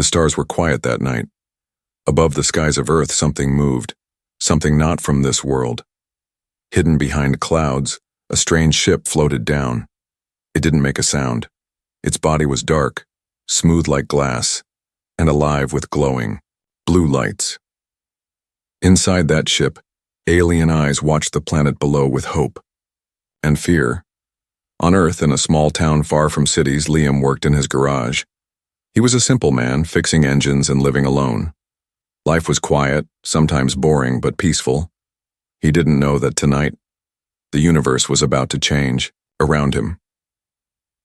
The stars were quiet that night. Above the skies of Earth, something moved, something not from this world. Hidden behind clouds, a strange ship floated down. It didn't make a sound. Its body was dark, smooth like glass, and alive with glowing, blue lights. Inside that ship, alien eyes watched the planet below with hope and fear. On Earth, in a small town far from cities, Liam worked in his garage. He was a simple man, fixing engines and living alone. Life was quiet, sometimes boring, but peaceful. He didn't know that tonight, the universe was about to change around him.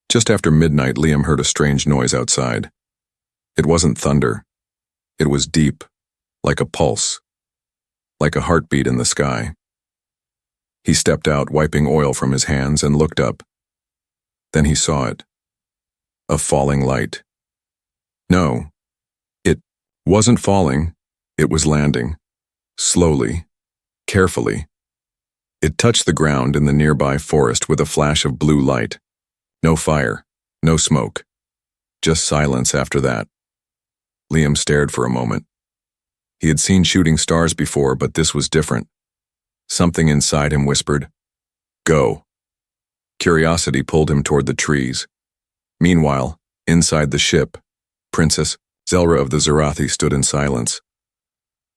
Just after midnight, Liam heard a strange noise outside. It wasn't thunder. It was deep, like a pulse, like a heartbeat in the sky. He stepped out, wiping oil from his hands, and looked up. Then he saw it. A falling light. No, it wasn't falling. It was landing. Slowly, carefully. It touched the ground in the nearby forest with a flash of blue light. No fire, no smoke. Just silence after that. Liam stared for a moment. He had seen shooting stars before, but this was different. Something inside him whispered, "Go." Curiosity pulled him toward the trees. Meanwhile, inside the ship, Princess Zelra of the Zarathi stood in silence.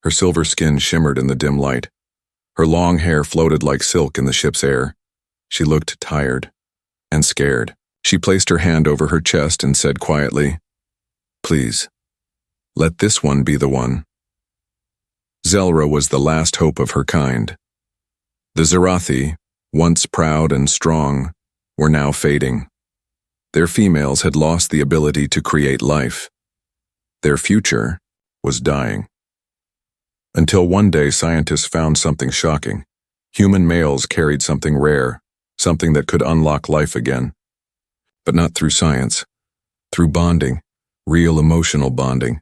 Her silver skin shimmered in the dim light. Her long hair floated like silk in the ship's air. She looked tired and scared. She placed her hand over her chest and said quietly, "Please, let this one be the one." Zelra was the last hope of her kind. The Zarathi, once proud and strong, were now fading. Their females had lost the ability to create life. Their future was dying. Until one day scientists found something shocking. Human males carried something rare, something that could unlock life again. But not through science, through bonding, real emotional bonding.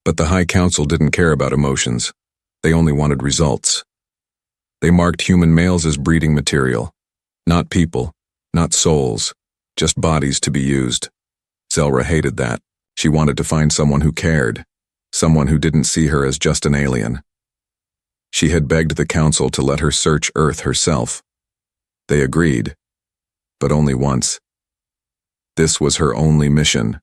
But the High Council didn't care about emotions. They only wanted results. They marked human males as breeding material. Not people, not souls, just bodies to be used. Zelra hated that. She wanted to find someone who cared, someone who didn't see her as just an alien. She had begged the Council to let her search Earth herself. They agreed, but only once. This was her only mission,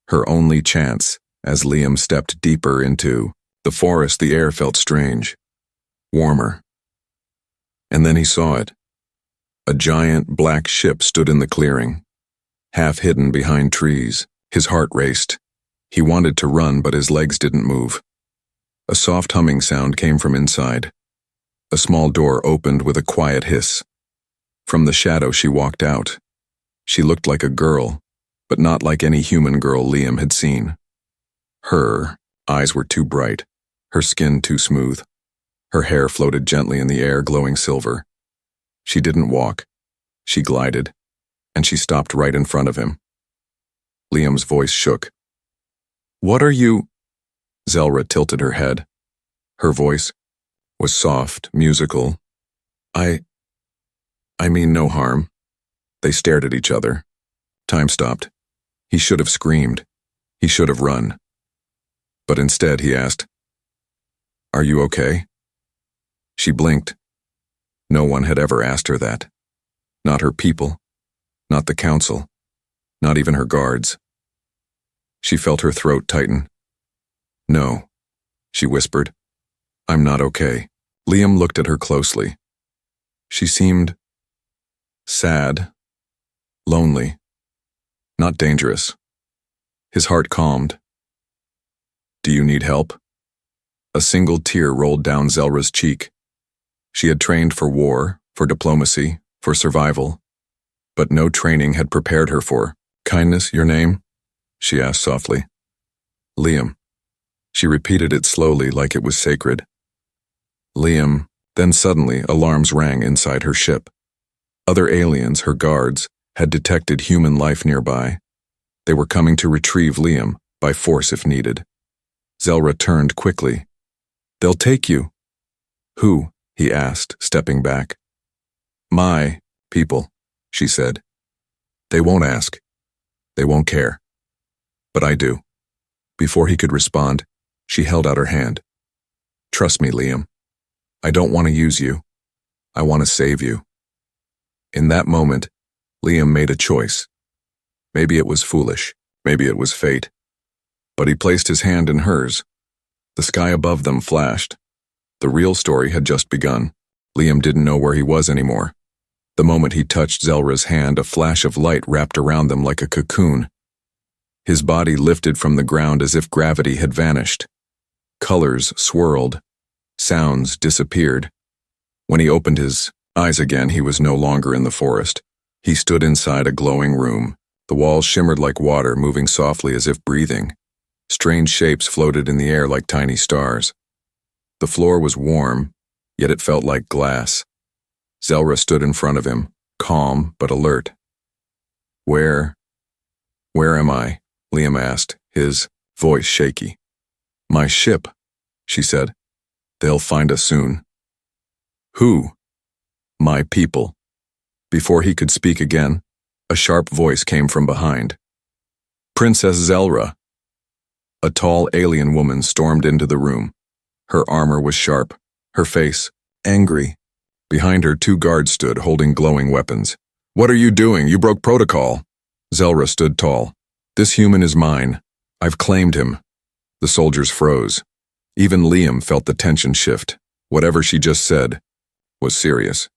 her only chance. As Liam stepped deeper into the forest, the air felt strange, warmer. And then he saw it. A giant black ship stood in the clearing, half hidden behind trees. His heart raced. He wanted to run, but his legs didn't move. A soft humming sound came from inside. A small door opened with a quiet hiss. From the shadow she walked out. She looked like a girl, but not like any human girl Liam had seen. Her eyes were too bright, her skin too smooth. Her hair floated gently in the air, glowing silver. She didn't walk. She glided, and she stopped right in front of him. Liam's voice shook. "What are you?" Zelra tilted her head. Her voice was soft, musical. I mean no harm." They stared at each other. Time stopped. He should have screamed. He should have run. But instead he asked, "Are you okay?" She blinked. No one had ever asked her that. Not her people, not the Council, not even her guards. She felt her throat tighten. "No," she whispered. "I'm not okay." Liam looked at her closely. She seemed sad, lonely, not dangerous. His heart calmed. "Do you need help?" A single tear rolled down Zelra's cheek. She had trained for war, for diplomacy, for survival, but no training had prepared her for kindness. "Your name?" she asked softly. "Liam." She repeated it slowly, like it was sacred. Liam. Then suddenly alarms rang inside her ship. Other aliens, her guards, had detected human life nearby. They were coming to retrieve Liam, by force if needed. Zelra turned quickly. "They'll take you." "Who?" he asked, stepping back. "My people," she said. "They won't ask. They won't care. But I do." Before he could respond, she held out her hand. Trust me, Liam. I don't want to use you. I want to save you. In that moment, Liam made a choice. Maybe it was foolish, maybe it was fate. But he placed his hand in hers. The sky above them flashed. The real story had just begun. Liam didn't know where he was anymore. The moment he touched Zelra's hand, a flash of light wrapped around them like a cocoon. His body lifted from the ground as if gravity had vanished. Colors swirled. Sounds disappeared. When he opened his eyes again, he was no longer in the forest. He stood inside a glowing room. The walls shimmered like water, moving softly as if breathing. Strange shapes floated in the air like tiny stars. The floor was warm, yet it felt like glass. Zelra stood in front of him, calm but alert. Where am I? Liam asked, his voice shaky. My ship, she said. They'll find us soon. Who? My people. Before he could speak again, a sharp voice came from behind. Princess Zelra. A tall alien woman stormed into the room. Her armor was sharp, her face angry. Behind her, 2 guards stood, holding glowing weapons. What are you doing? You broke protocol. Zelra stood tall. This human is mine. I've claimed him. The soldiers froze. Even Liam felt the tension shift. Whatever she just said was serious.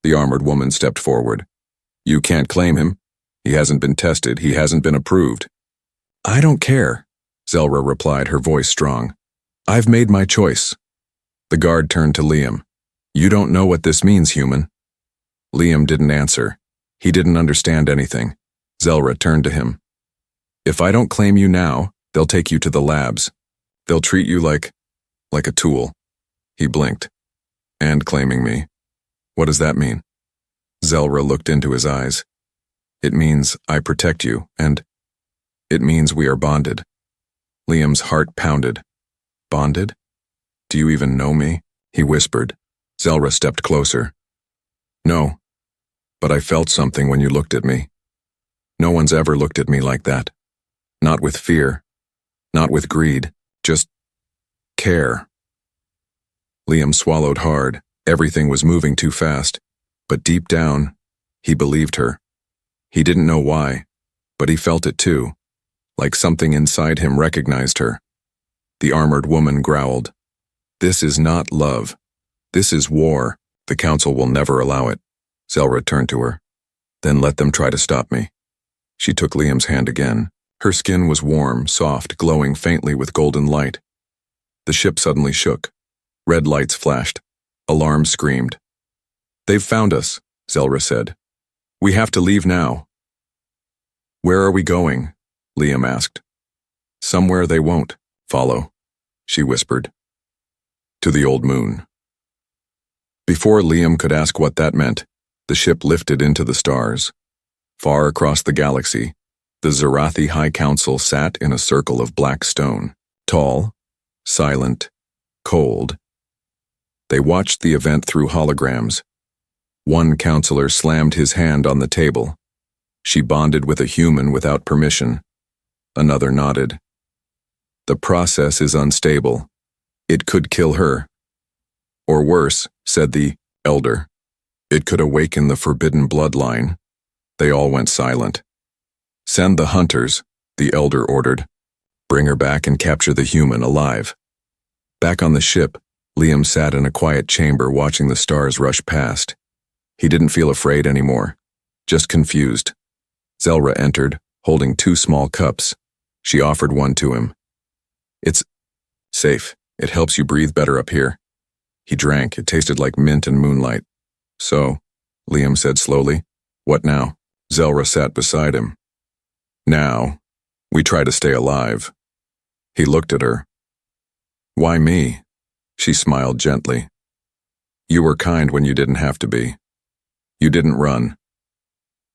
The armored woman stepped forward. You can't claim him. He hasn't been tested. He hasn't been approved. I don't care, Zelra replied, her voice strong. I've made my choice. The guard turned to Liam. You don't know what this means, human. Liam didn't answer. He didn't understand anything. Zelra turned to him. If I don't claim you now, they'll take you to the labs. They'll treat you like a tool. He blinked. And claiming me. What does that mean? Zelra looked into his eyes. It means I protect you, and it means we are bonded. Liam's heart pounded. Bonded? Do you even know me? He whispered. Zelra stepped closer. No, but I felt something when you looked at me. No one's ever looked at me like that. Not with fear. Not with greed. Just care. Liam swallowed hard. Everything was moving too fast. But deep down, he believed her. He didn't know why, but he felt it too. Like something inside him recognized her. The armored woman growled. This is not love. This is war. The council will never allow it. Zelra turned to her. Then let them try to stop me. She took Liam's hand again. Her skin was warm, soft, glowing faintly with golden light. The ship suddenly shook. Red lights flashed. Alarms screamed. They've found us, Zelra said. We have to leave now. Where are we going? Liam asked. Somewhere they won't follow, she whispered. To the old moon. Before Liam could ask what that meant, the ship lifted into the stars. Far across the galaxy, the Zarathi High Council sat in a circle of black stone, tall, silent, cold. They watched the event through holograms. One counselor slammed his hand on the table. She bonded with a human without permission. Another nodded. The process is unstable. It could kill her. Or worse, said the elder. It could awaken the forbidden bloodline. They all went silent. Send the hunters, the elder ordered. Bring her back and capture the human alive. Back on the ship, Liam sat in a quiet chamber watching the stars rush past. He didn't feel afraid anymore, just confused. Zelra entered, holding 2 small cups. She offered one to him. It's safe. It helps you breathe better up here. He drank. It tasted like mint and moonlight. So, Liam said slowly, what now? Zelra sat beside him. Now, we try to stay alive. He looked at her. Why me? She smiled gently. You were kind when you didn't have to be. You didn't run.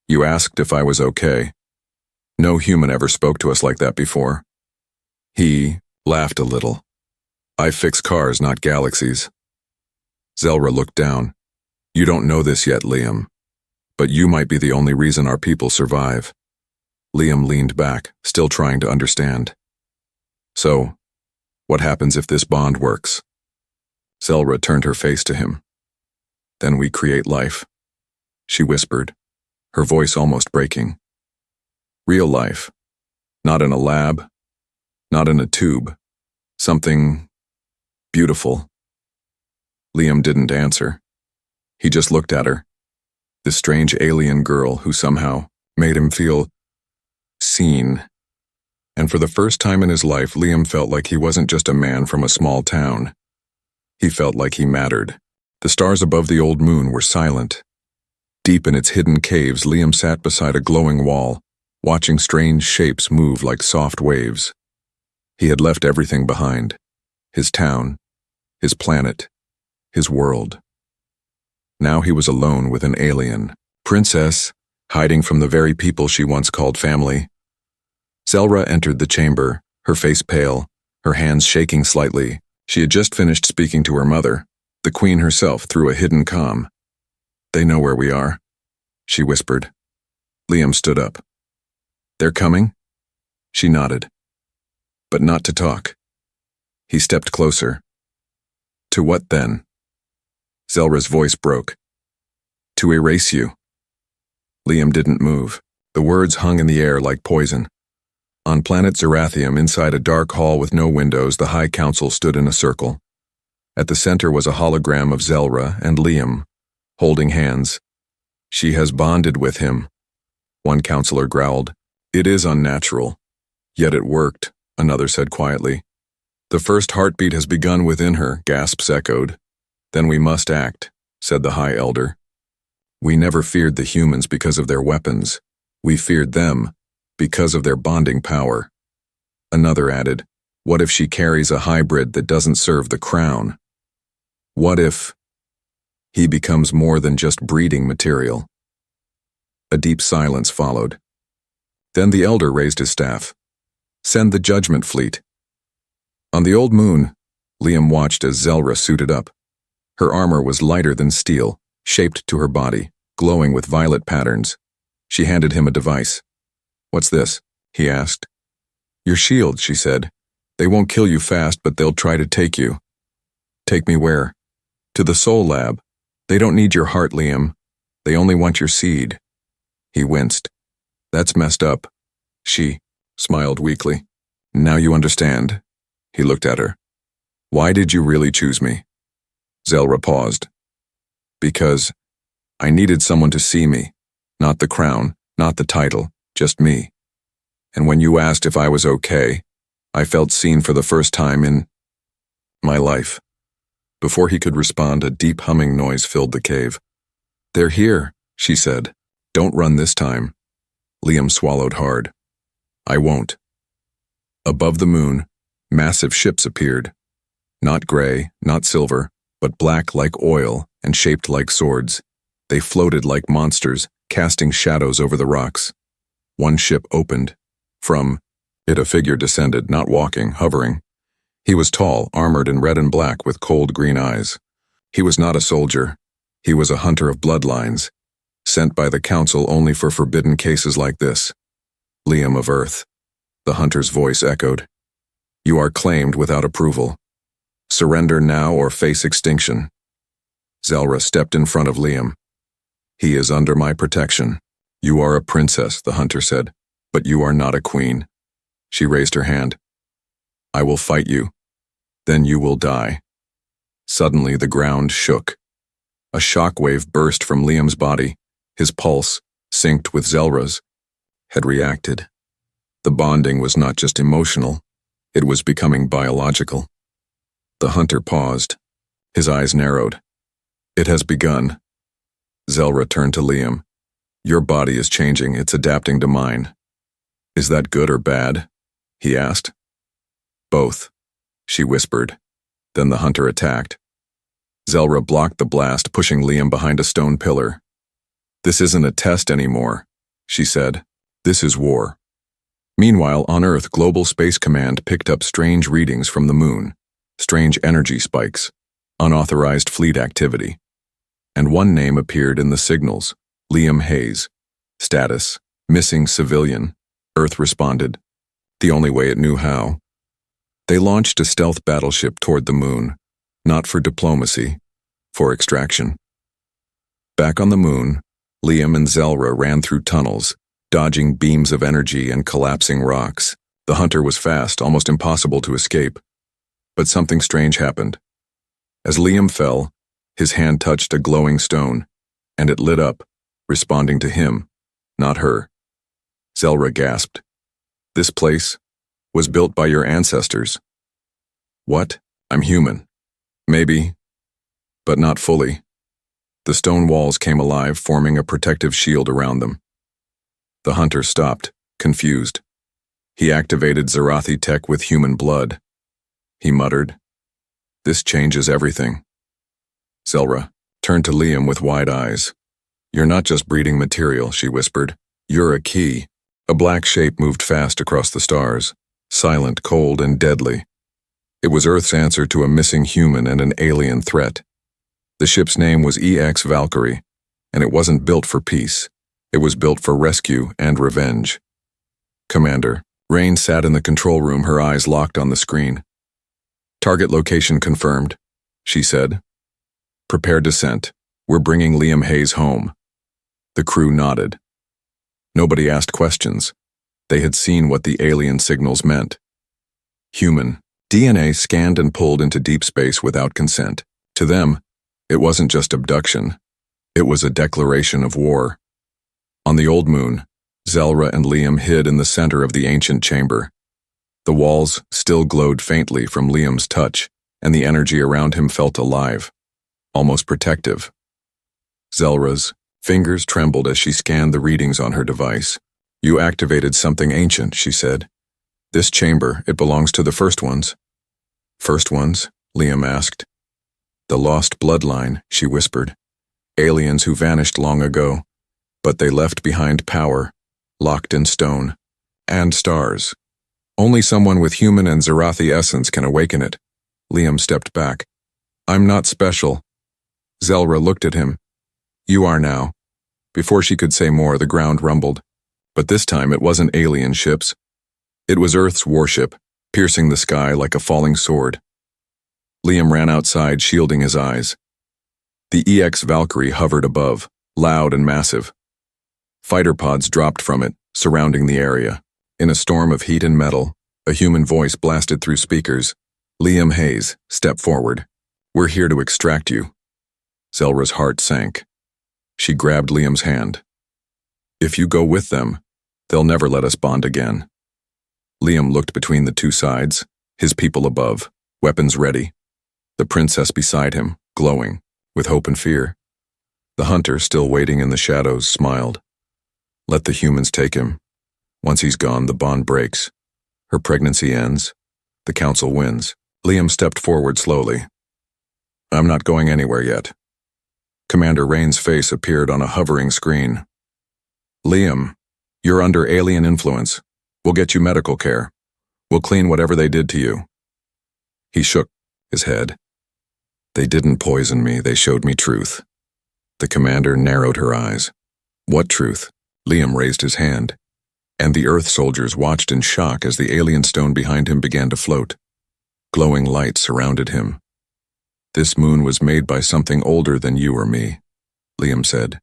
You asked if I was okay. No human ever spoke to us like that before. He laughed a little. I fix cars, not galaxies. Zelra looked down. You don't know this yet, Liam. But you might be the only reason our people survive. Liam leaned back, still trying to understand. So, what happens if this bond works? Zelra turned her face to him. Then we create life, she whispered, her voice almost breaking. Real life. Not in a lab, not in a tube. Something beautiful. Liam didn't answer. He just looked at her. This strange alien girl who somehow made him feel seen. And for the first time in his life, Liam felt like he wasn't just a man from a small town. He felt like he mattered. The stars above the old moon were silent. Deep in its hidden caves, Liam sat beside a glowing wall, watching strange shapes move like soft waves. He had left everything behind. His town, his planet, his world. Now he was alone with an alien princess, hiding from the very people she once called family. Zelra entered the chamber, her face pale, her hands shaking slightly. She had just finished speaking to her mother, the queen herself, through a hidden comm. They know where we are, she whispered. Liam stood up. They're coming? She nodded. But not to talk. He stepped closer. To what then? Zelra's voice broke. To erase you. Liam didn't move. The words hung in the air like poison. On planet Zerathium, inside a dark hall with no windows, the High Council stood in a circle. At the center was a hologram of Zelra and Liam, holding hands. She has bonded with him, one counselor growled. It is unnatural. Yet it worked, another said quietly. The first heartbeat has begun within her, gasps echoed. Then we must act, said the High Elder. We never feared the humans because of their weapons. We feared them because of their bonding power. Another added, what if she carries a hybrid that doesn't serve the crown? What if he becomes more than just breeding material? A deep silence followed. Then the elder raised his staff. Send the judgment fleet. On the old moon, Liam watched as Zelra suited up. Her armor was lighter than steel, shaped to her body, glowing with violet patterns. She handed him a device. What's this? He asked. Your shield, she said. They won't kill you fast, but they'll try to take you. Take me where? To the Soul Lab. They don't need your heart, Liam. They only want your seed. He winced. That's messed up. She smiled weakly. Now you understand. He looked at her. Why did you really choose me? Zelra paused. Because I needed someone to see me. Not the crown, not the title, just me. And when you asked if I was okay, I felt seen for the first time in my life. Before he could respond, a deep humming noise filled the cave. They're here, she said. Don't run this time. Liam swallowed hard. I won't. Above the moon, massive ships appeared. Not gray, not silver, but black like oil and shaped like swords. They floated like monsters, casting shadows over the rocks. One ship opened. From it a figure descended, not walking, hovering. He was tall, armored in red and black with cold green eyes. He was not a soldier. He was a hunter of bloodlines, sent by the council only for forbidden cases like this. Liam of Earth. The hunter's voice echoed. You are claimed without approval. Surrender now or face extinction. Zelra stepped in front of Liam. He is under my protection. You are a princess, the hunter said, but you are not a queen. She raised her hand. I will fight you. Then you will die. Suddenly the ground shook. A shockwave burst from Liam's body. His pulse, synced with Zelra's, had reacted. The bonding was not just emotional, it was becoming biological. The hunter paused. His eyes narrowed. It has begun. Zelra turned to Liam. Your body is changing, it's adapting to mine. Is that good or bad? He asked. Both, she whispered. Then the hunter attacked. Zelra blocked the blast, pushing Liam behind a stone pillar. This isn't a test anymore, she said. This is war. Meanwhile, on Earth, Global Space Command picked up strange readings from the moon, strange energy spikes, unauthorized fleet activity. And one name appeared in the signals, Liam Hayes. Status, missing civilian. Earth responded, the only way it knew how. They launched a stealth battleship toward the moon, not for diplomacy, for extraction. Back on the moon, Liam and Zelra ran through tunnels, dodging beams of energy and collapsing rocks. The hunter was fast, almost impossible to escape. But something strange happened. As Liam fell, his hand touched a glowing stone, and it lit up, responding to him, not her. Zelra gasped. This place was built by your ancestors. What? I'm human. Maybe, but not fully. The stone walls came alive, forming a protective shield around them. The hunter stopped, confused. He activated Zarathi tech with human blood. He muttered, "This changes everything." Zelra turned to Liam with wide eyes. "You're not just breeding material," she whispered. "You're a key." A black shape moved fast across the stars, silent, cold, and deadly. It was Earth's answer to a missing human and an alien threat. The ship's name was EX Valkyrie, and it wasn't built for peace. It was built for rescue and revenge. "Commander." Rain sat in the control room, her eyes locked on the screen. "Target location confirmed," she said. "Prepare descent. We're bringing Liam Hayes home." The crew nodded. Nobody asked questions. They had seen what the alien signals meant. Human. DNA scanned and pulled into deep space without consent. To them, it wasn't just abduction. It was a declaration of war. On the old moon, Zelra and Liam hid in the center of the ancient chamber. The walls still glowed faintly from Liam's touch, and the energy around him felt alive, almost protective. Zelra's fingers trembled as she scanned the readings on her device. "You activated something ancient," she said. "This chamber, it belongs to the First Ones." "First Ones?" Liam asked. "The lost bloodline," she whispered. "Aliens who vanished long ago, but they left behind power, locked in stone, and stars. Only someone with human and Zarathi essence can awaken it." Liam stepped back. "I'm not special." Zelra looked at him. "You are now." Before she could say more, the ground rumbled. But this time it wasn't alien ships. It was Earth's warship, piercing the sky like a falling sword. Liam ran outside, shielding his eyes. The EX Valkyrie hovered above, loud and massive. Fighter pods dropped from it, surrounding the area. In a storm of heat and metal, a human voice blasted through speakers. "Liam Hayes, step forward. We're here to extract you." Zelra's heart sank. She grabbed Liam's hand. "If you go with them, they'll never let us bond again." Liam looked between the two sides, his people above, weapons ready. The princess beside him, glowing, with hope and fear. The hunter, still waiting in the shadows, smiled. "Let the humans take him. Once he's gone, the bond breaks. Her pregnancy ends. The council wins." Liam stepped forward slowly. "I'm not going anywhere yet." Commander Rain's face appeared on a hovering screen. "Liam, you're under alien influence. We'll get you medical care. We'll clean whatever they did to you." He shook his head. "They didn't poison me, they showed me truth." The commander narrowed her eyes. "What truth?" Liam raised his hand, and the Earth soldiers watched in shock as the alien stone behind him began to float. Glowing light surrounded him. "This moon was made by something older than you or me," Liam said.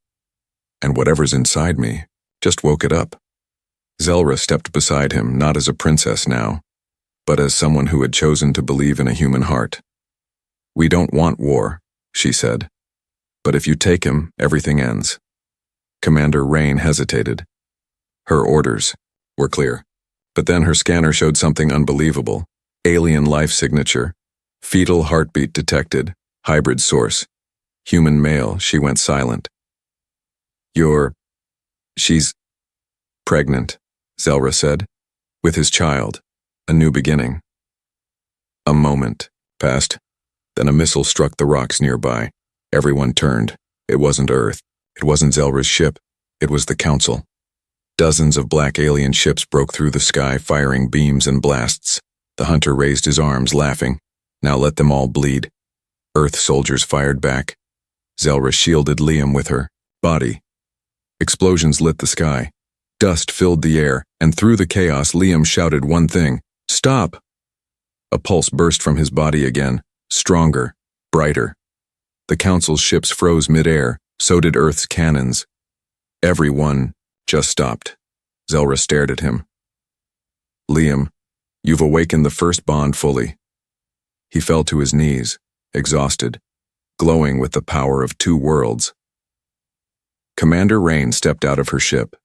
"And whatever's inside me just woke it up." Zelra stepped beside him, not as a princess now, but as someone who had chosen to believe in a human heart. "We don't want war," she said. "But if you take him, everything ends." Commander Rain hesitated. Her orders were clear, but then her scanner showed something unbelievable. Alien life signature, fetal heartbeat detected, hybrid source. Human male. She went silent. She's pregnant," Zelra said, "with his child, a new beginning." A moment passed, then a missile struck the rocks nearby. Everyone turned. It wasn't Earth. It wasn't Zelra's ship. It was the Council. Dozens of black alien ships broke through the sky, firing beams and blasts. The hunter raised his arms, laughing. "Now let them all bleed." Earth soldiers fired back. Zelra shielded Liam with her body. Explosions lit the sky. Dust filled the air, and through the chaos Liam shouted one thing: "Stop!" A pulse burst from his body again, stronger, brighter. The Council's ships froze mid-air, so did Earth's cannons. Everyone just stopped. Zelra stared at him. Liam, you've awakened the first bond fully. He fell to his knees, exhausted, glowing with the power of two worlds. Commander Rain stepped out of her ship.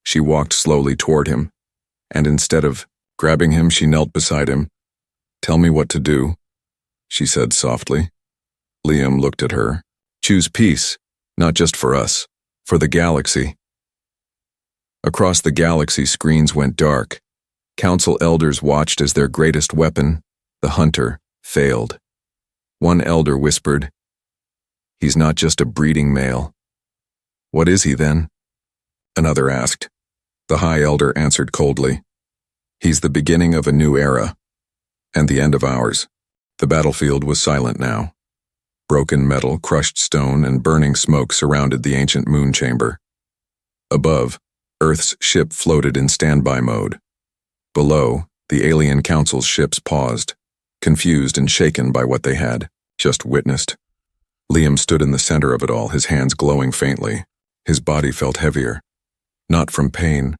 She walked slowly toward him, and instead of grabbing him, she knelt beside him. "Tell me what to do," she said softly. Liam looked at her. "Choose peace, not just for us, for the galaxy." Across the galaxy, screens went dark. Council elders watched as their greatest weapon, the hunter, failed. One elder whispered, "He's not just a breeding male." "What is he then?" Another asked. The High Elder answered coldly, "He's the beginning of a new era, and the end of ours." The battlefield was silent now. Broken metal, crushed stone, and burning smoke surrounded the ancient moon chamber. Above, Earth's ship floated in standby mode. Below, the alien council's ships paused, confused and shaken by what they had just witnessed. Liam stood in the center of it all, his hands glowing faintly. His body felt heavier, not from pain,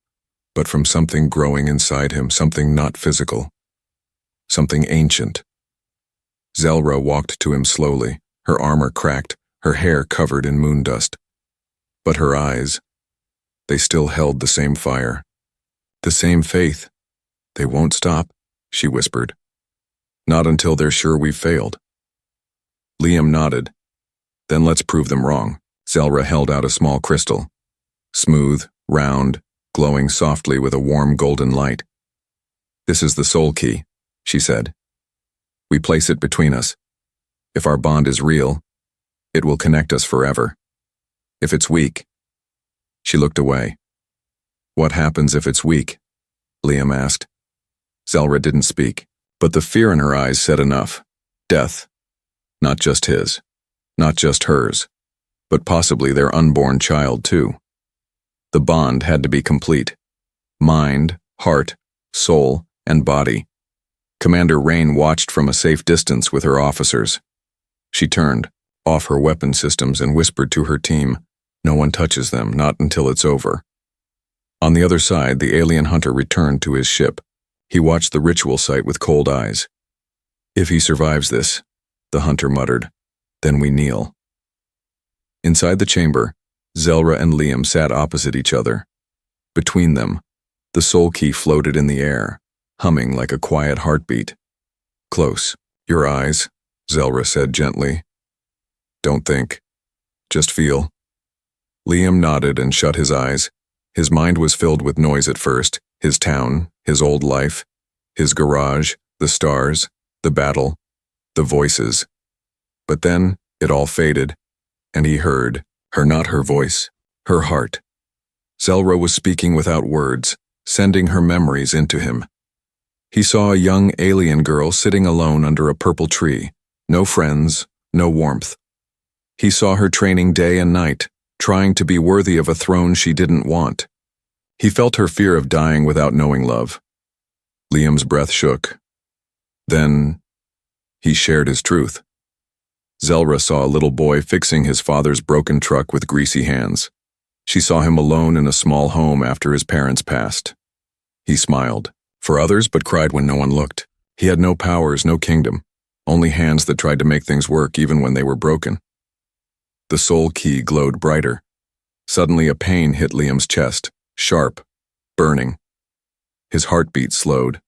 but from something growing inside him, something not physical, something ancient. Zelra walked to him slowly, her armor cracked, her hair covered in moon dust. But her eyes, they still held the same fire, the same faith. "They won't stop," she whispered. "Not until they're sure we've failed." Liam nodded. "Then let's prove them wrong." Zelra held out a small crystal, smooth, round, glowing softly with a warm golden light. "This is the soul key," she said. "We place it between us. If our bond is real, it will connect us forever. If it's weak..." She looked away. "What happens if it's weak?" Liam asked. Zelra didn't speak, but the fear in her eyes said enough. Death. Not just his. Not just hers. But possibly their unborn child, too. The bond had to be complete. Mind, heart, soul, and body. Commander Rain watched from a safe distance with her officers. She turned, off her weapon systems, and whispered to her team, "No one touches them, not until it's over." On the other side, the alien hunter returned to his ship. He watched the ritual site with cold eyes. "If he survives this," the hunter muttered, "then we kneel." Inside the chamber, Zelra and Liam sat opposite each other. Between them, the soul key floated in the air, humming like a quiet heartbeat. "Close. Your eyes," Zelra said gently. "Don't think. Just feel." Liam nodded and shut his eyes. His mind was filled with noise at first, his town, his old life, his garage, the stars, the battle, the voices. But then it all faded, and he heard her, not her voice, her heart. Zelra was speaking without words, sending her memories into him. He saw a young alien girl sitting alone under a purple tree, no friends, no warmth. He saw her training day and night, trying to be worthy of a throne she didn't want. He felt her fear of dying without knowing love. Liam's breath shook. Then he shared his truth. Zelra saw a little boy fixing his father's broken truck with greasy hands. She saw him alone in a small home after his parents passed. He smiled for others but cried when no one looked. He had no powers, no kingdom, only hands that tried to make things work even when they were broken. The soul key glowed brighter. Suddenly a pain hit Liam's chest, sharp, burning. His heartbeat slowed.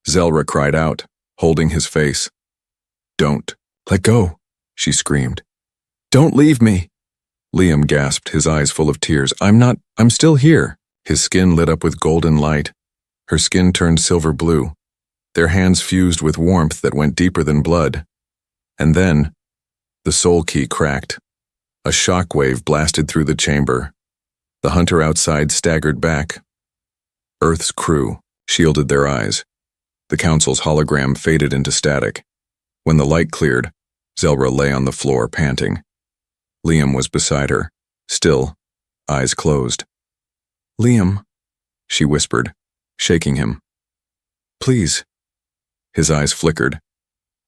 Zelra cried out, holding his face. "Don't. Let go," she screamed. "Don't leave me." Liam gasped, his eyes full of tears. I'm still here." His skin lit up with golden light. Her skin turned silver blue. Their hands fused with warmth that went deeper than blood. And then, the soul key cracked. A shock wave blasted through the chamber. The hunter outside staggered back. Earth's crew shielded their eyes. The council's hologram faded into static. When the light cleared, Zelra lay on the floor, panting. Liam was beside her, still, eyes closed. "Liam," she whispered, shaking him. "Please, His eyes flickered,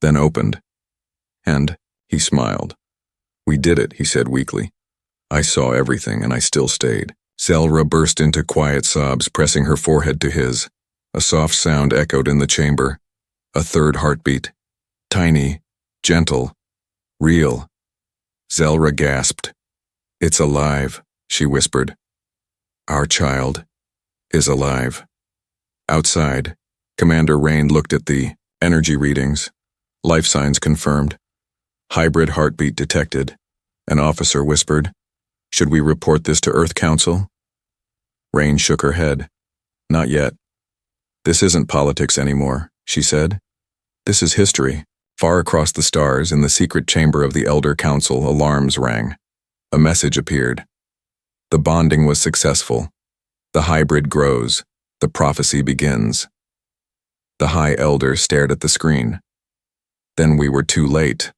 then opened, and he smiled. "We did it," he said weakly. "I saw everything, and I still stayed." Zelra burst into quiet sobs, pressing her forehead to his. A soft sound echoed in the chamber. A third heartbeat. Tiny, gentle, real. Zelra gasped. "It's alive," she whispered. "Our child is alive." Outside, Commander Rain looked at the energy readings. Life signs confirmed. Hybrid heartbeat detected. An officer whispered, "Should we report this to Earth Council?" Rain shook her head. "Not yet. This isn't politics anymore," she said. "This is history." Far across the stars, in the secret chamber of the Elder Council, alarms rang. A message appeared. The bonding was successful. The hybrid grows. The prophecy begins. The High Elder stared at the screen. "Then we were too late."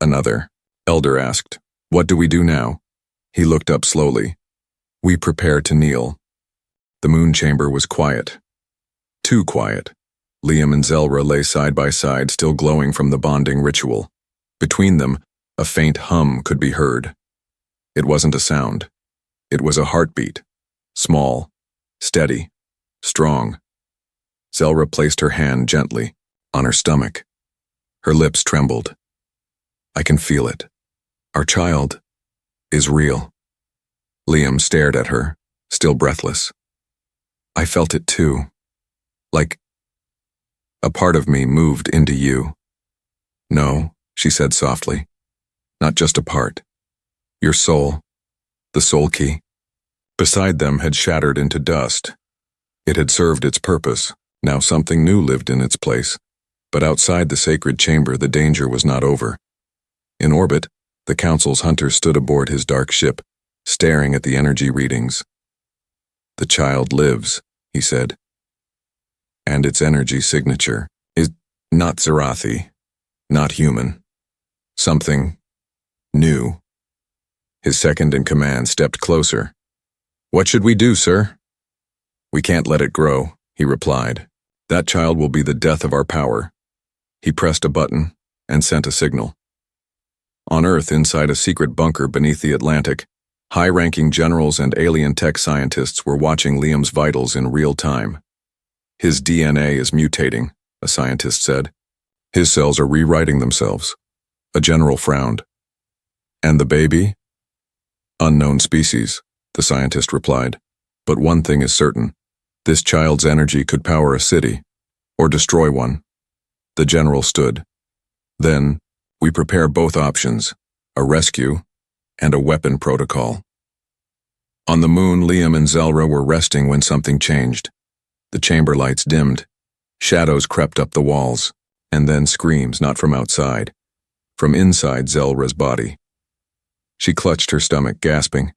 Another Elder asked, "What do we do now?" He looked up slowly. "We prepare to kneel." The moon chamber was quiet. Too quiet. Liam and Zelra lay side by side, still glowing from the bonding ritual. Between them, a faint hum could be heard. It wasn't a sound. It was a heartbeat. Small, steady, strong. Zelra placed her hand gently on her stomach. Her lips trembled. "I can feel it. Our child is real." Liam stared at her, still breathless. "I felt it too. Like a part of me moved into you." "No," she said softly. "Not just a part. Your soul, the soul key." Beside them had shattered into dust. It had served its purpose. Now something new lived in its place. But outside the sacred chamber, the danger was not over. In orbit, the Council's hunter stood aboard his dark ship, staring at the energy readings. "The child lives," he said. "And its energy signature is not Zerathi, not human. Something new." His second-in-command stepped closer. "What should we do, sir?" "We can't let it grow," he replied. "That child will be the death of our power." He pressed a button and sent a signal. On Earth, inside a secret bunker beneath the Atlantic, high-ranking generals and alien tech scientists were watching Liam's vitals in real time. "His DNA is mutating," a scientist said. "His cells are rewriting themselves." A general frowned. "And the baby?" "Unknown species," the scientist replied. "But one thing is certain. This child's energy could power a city, or destroy one." The general stood. "Then, we prepare both options, a rescue and a weapon protocol." On the moon, Liam and Zelra were resting when something changed. The chamber lights dimmed. Shadows crept up the walls, and then screams, not from outside, from inside Zelra's body. She clutched her stomach, gasping.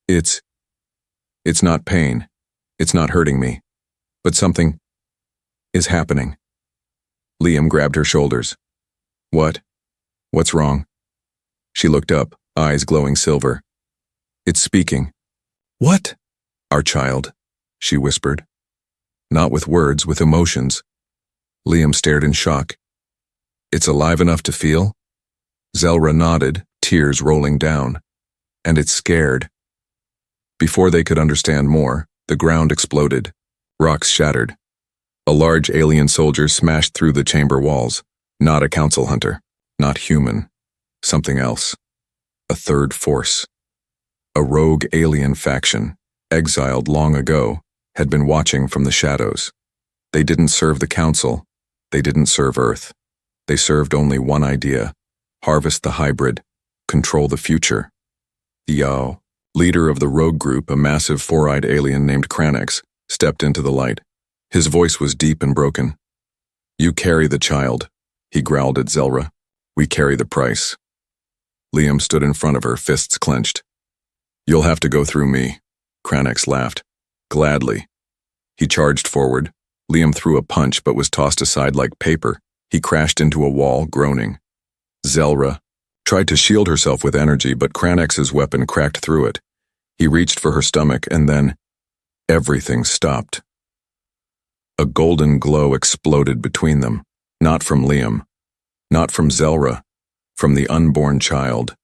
It's not pain. It's not hurting me. But something is happening." Liam grabbed her shoulders. What's wrong?" She looked up, eyes glowing silver. "It's speaking." "What?" "Our child," she whispered. Not with words, with emotions. Liam stared in shock. "It's alive enough to feel?" Zelra nodded, tears rolling down. "And it's scared." Before they could understand more, the ground exploded. Rocks shattered. A large alien soldier smashed through the chamber walls. Not a council hunter. Not human. Something else. A third force. A rogue alien faction, exiled long ago, had been watching from the shadows. They didn't serve the council. They didn't serve Earth. They served only one idea: harvest the hybrid, control the future. The leader of the rogue group, a massive four-eyed alien named Kranex, stepped into the light. His voice was deep and broken. "You carry the child," he growled at Zelra. "We carry the price." Liam stood in front of her, fists clenched. "You'll have to go through me," Kranex laughed. "Gladly." He charged forward. Liam threw a punch but was tossed aside like paper. He crashed into a wall, groaning. Zelra tried to shield herself with energy, but Kranex's weapon cracked through it. He reached for her stomach, and then everything stopped. A golden glow exploded between them, not from Liam, not from Zelra, from the unborn child.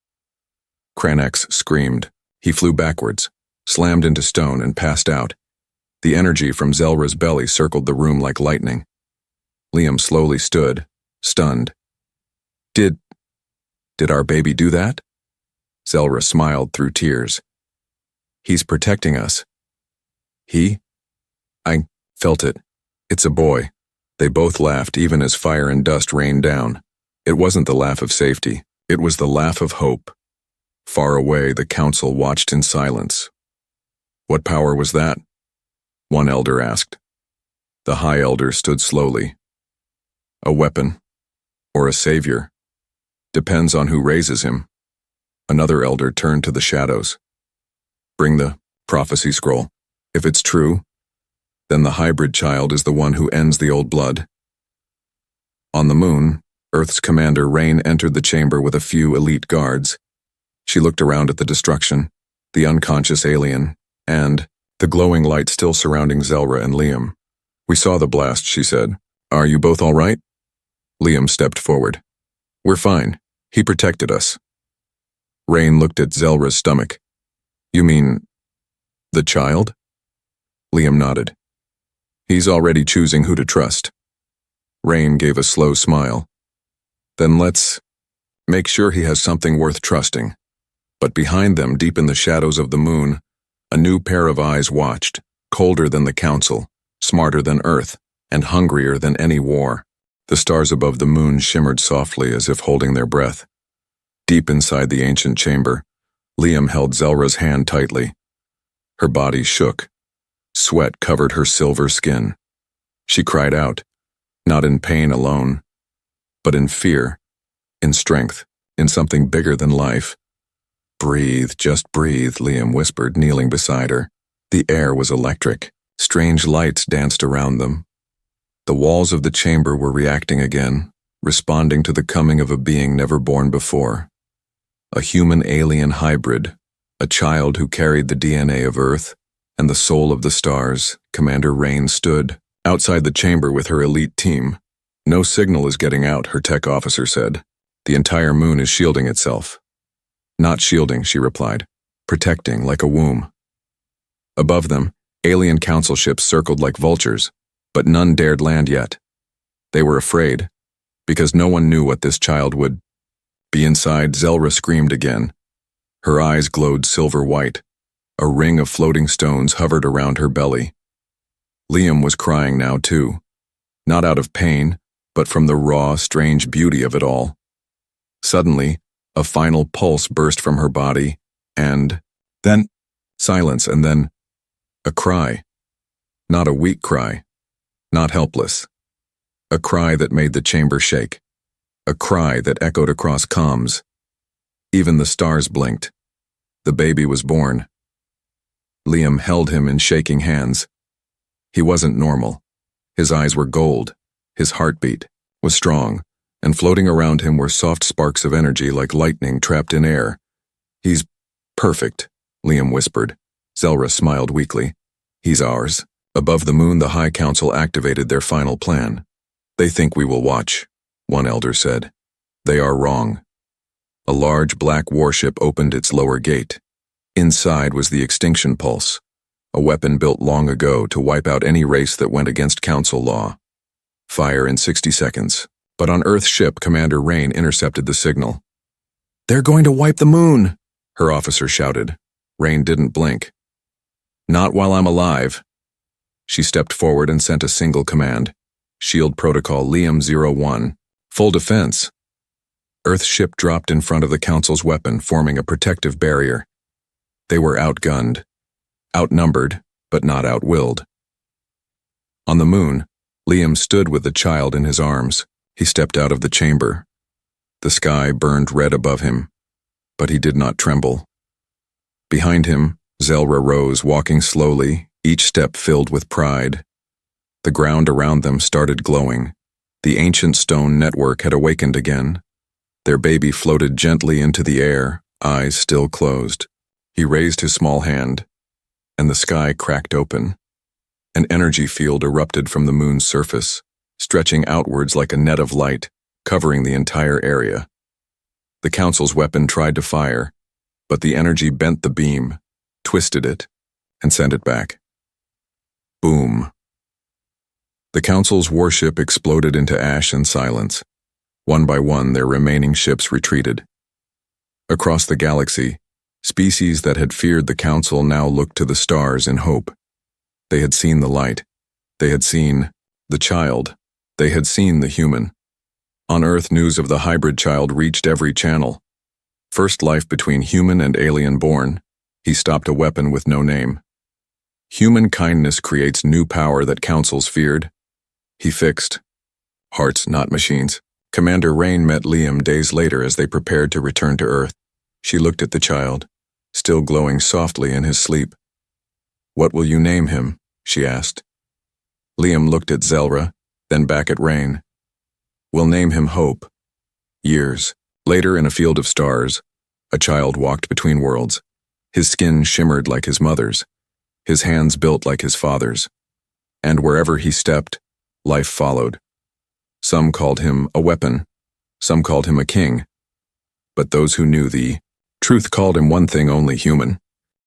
Cranax screamed. He flew backwards, slammed into stone, and passed out. The energy from Zelra's belly circled the room like lightning. Liam slowly stood, stunned. Did our baby do that? Zelra smiled through tears. He's protecting us. He? I felt it. It's a boy. They both laughed even as fire and dust rained down. It wasn't the laugh of safety. It was the laugh of hope. Far away, the council watched in silence. What power was that? One elder asked. The high elder stood slowly. A weapon, or a savior. Depends on who raises him. Another elder turned to the shadows. Bring the prophecy scroll. If it's true, then the hybrid child is the one who ends the old blood. On the moon, Earth's commander Rain entered the chamber with a few elite guards. She looked around at the destruction, the unconscious alien, and the glowing light still surrounding Zelra and Liam. We saw the blast, she said. Are you both all right? Liam stepped forward. We're fine. He protected us. Rain looked at Zelra's stomach. You mean the child? Liam nodded. He's already choosing who to trust. Rain gave a slow smile. Then let's make sure he has something worth trusting. But behind them, deep in the shadows of the moon, a new pair of eyes watched, colder than the council, smarter than Earth, and hungrier than any war. The stars above the moon shimmered softly as if holding their breath. Deep inside the ancient chamber, Liam held Zelra's hand tightly. Her body shook. Sweat covered her silver skin. She cried out, not in pain alone, but in fear, in strength, in something bigger than life. Breathe, just breathe, Liam whispered, kneeling beside her. The air was electric. Strange lights danced around them. The walls of the chamber were reacting again, responding to the coming of a being never born before. A human-alien hybrid, a child who carried the DNA of Earth and the soul of the stars. Commander Rain stood outside the chamber with her elite team. No signal is getting out, her tech officer said. The entire moon is shielding itself. Not shielding, she replied. Protecting, like a womb. Above them, alien council ships circled like vultures, but none dared land yet. They were afraid, because no one knew what this child would be inside. Zelra screamed again. Her eyes glowed silver white. A ring of floating stones hovered around her belly. Liam was crying now too, not out of pain, but from the raw, strange beauty of it all. Suddenly, a final pulse burst from her body, and then silence, and then a cry. Not a weak cry, not helpless. A cry that made the chamber shake. A cry that echoed across comms. Even the stars blinked. The baby was born. Liam held him in shaking hands. He wasn't normal. His eyes were gold. His heartbeat was strong, and floating around him were soft sparks of energy like lightning trapped in air. He's perfect, Liam whispered. Zelra smiled weakly. He's ours. Above the moon, the High Council activated their final plan. They think we will watch, one elder said. They are wrong. A large black warship opened its lower gate. Inside was the extinction pulse, a weapon built long ago to wipe out any race that went against council law. Fire in 60 seconds. But on Earth's ship, Commander Rain intercepted the signal. They're going to wipe the moon, her officer shouted. Rain didn't blink. Not while I'm alive. She stepped forward and sent a single command. Shield Protocol Liam 01. Full defense. Earth's ship dropped in front of the Council's weapon, forming a protective barrier. They were outgunned. Outnumbered, but not outwilled. On the moon, Liam stood with the child in his arms. He stepped out of the chamber. The sky burned red above him, but he did not tremble. Behind him, Zelra rose, walking slowly, each step filled with pride. The ground around them started glowing. The ancient stone network had awakened again. Their baby floated gently into the air, eyes still closed. He raised his small hand, and the sky cracked open. An energy field erupted from the moon's surface, stretching outwards like a net of light, covering the entire area. The council's weapon tried to fire, but the energy bent the beam, twisted it, and sent it back. Boom. The council's warship exploded into ash and silence. One by one, their remaining ships retreated. Across the galaxy, species that had feared the council now looked to the stars in hope. They had seen the light. They had seen the child. They had seen the human. On Earth, news of the hybrid child reached every channel. First life between human and alien born, he stopped a weapon with no name. Human kindness creates new power that councils feared. He fixed. Hearts, not machines. Commander Rain met Liam days later as they prepared to return to Earth. She looked at the child, still glowing softly in his sleep. "What will you name him?" she asked. Liam looked at Zelra, then back at Rain. "We'll name him Hope." Years later, in a field of stars, a child walked between worlds. His skin shimmered like his mother's, his hands built like his father's. And wherever he stepped, life followed. Some called him a weapon, some called him a king. But those who knew the truth called him one thing only: human.